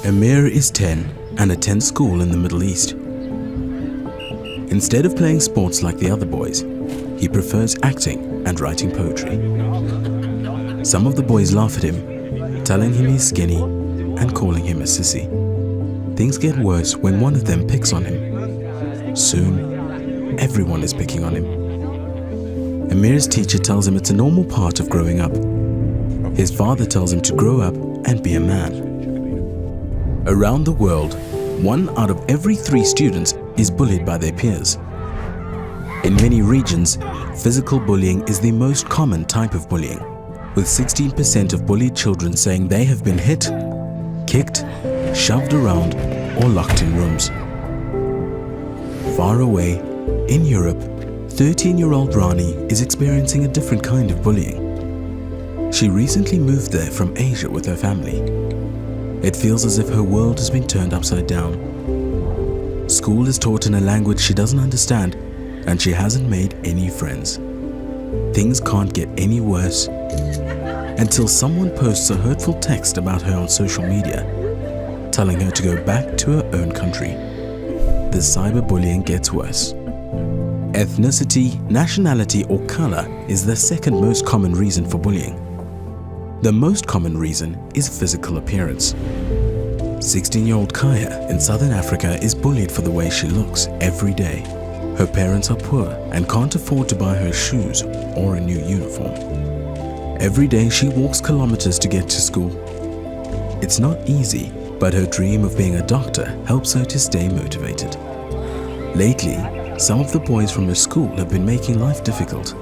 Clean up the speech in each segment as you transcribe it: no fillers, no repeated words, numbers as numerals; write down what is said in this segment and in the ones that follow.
Amir is 10 and attends school in the Middle East. Instead of playing sports like the other boys, he prefers acting and writing poetry. Some of the boys laugh at him, telling him he's skinny and calling him a sissy. Things get worse when one of them picks on him. Soon, everyone is picking on him. Amir's teacher tells him it's a normal part of growing up. His father tells him to grow up and be a man. Around the world, 1 out of every 3 students is bullied by their peers. In many regions, physical bullying is the most common type of bullying, with 16% of bullied children saying they have been hit, kicked, shoved around, or locked in rooms. Far away, in Europe, 13-year-old Rani is experiencing a different kind of bullying. She recently moved there from Asia with her family. It feels as if her world has been turned upside down. School is taught in a language she doesn't understand, and she hasn't made any friends. Things can't get any worse until someone posts a hurtful text about her on social media, telling her to go back to her own country. The cyberbullying gets worse. Ethnicity, nationality, or color is the second most common reason for bullying. The most common reason is physical appearance. 16-year-old Kaya in Southern Africa is bullied for the way she looks every day. Her parents are poor and can't afford to buy her shoes or a new uniform. Every day she walks kilometers to get to school. It's not easy, but her dream of being a doctor helps her to stay motivated. Lately, some of the boys from her school have been making life difficult.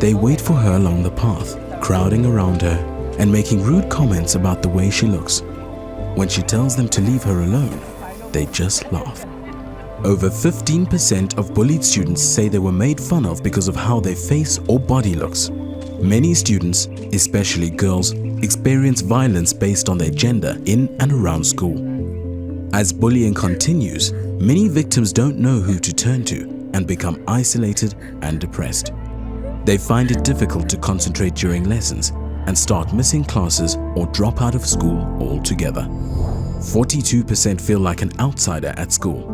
They wait for her along the path, crowding around her and making rude comments about the way she looks. When she tells them to leave her alone, they just laugh. Over 15% of bullied students say they were made fun of because of how their face or body looks. Many students, especially girls, experience violence based on their gender in and around school. As bullying continues, many victims don't know who to turn to and become isolated and depressed. They find it difficult to concentrate during lessons and start missing classes or drop out of school altogether. 42% feel like an outsider at school.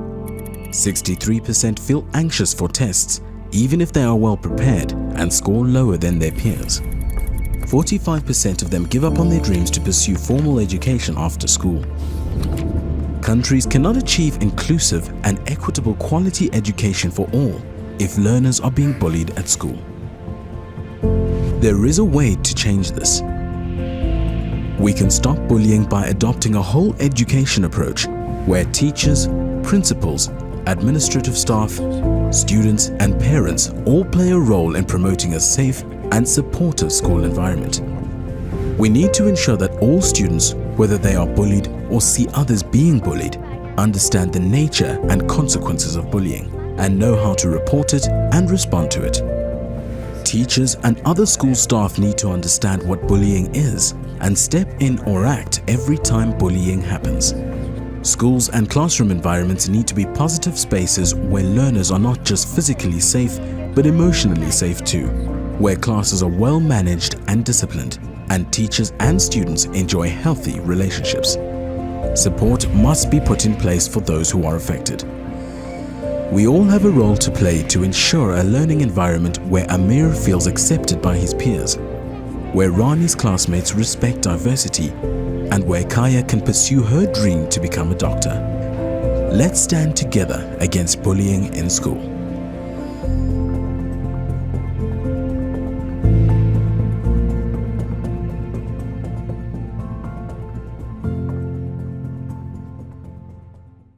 63% feel anxious for tests, even if they are well prepared and score lower than their peers. 45% of them give up on their dreams to pursue formal education after school. Countries cannot achieve inclusive and equitable quality education for all if learners are being bullied at school. There is a way to change this. We can stop bullying by adopting a whole education approach where teachers, principals, administrative staff, students and parents all play a role in promoting a safe and supportive school environment. We need to ensure that all students, whether they are bullied or see others being bullied, understand the nature and consequences of bullying and know how to report it and respond to it. Teachers and other school staff need to understand what bullying is and step in or act every time bullying happens. Schools and classroom environments need to be positive spaces where learners are not just physically safe but emotionally safe too, where classes are well managed and disciplined, and teachers and students enjoy healthy relationships. Support must be put in place for those who are affected. We all have a role to play to ensure a learning environment where Amir feels accepted by his peers, where Rani's classmates respect diversity, and where Kaya can pursue her dream to become a doctor. Let's stand together against bullying in school.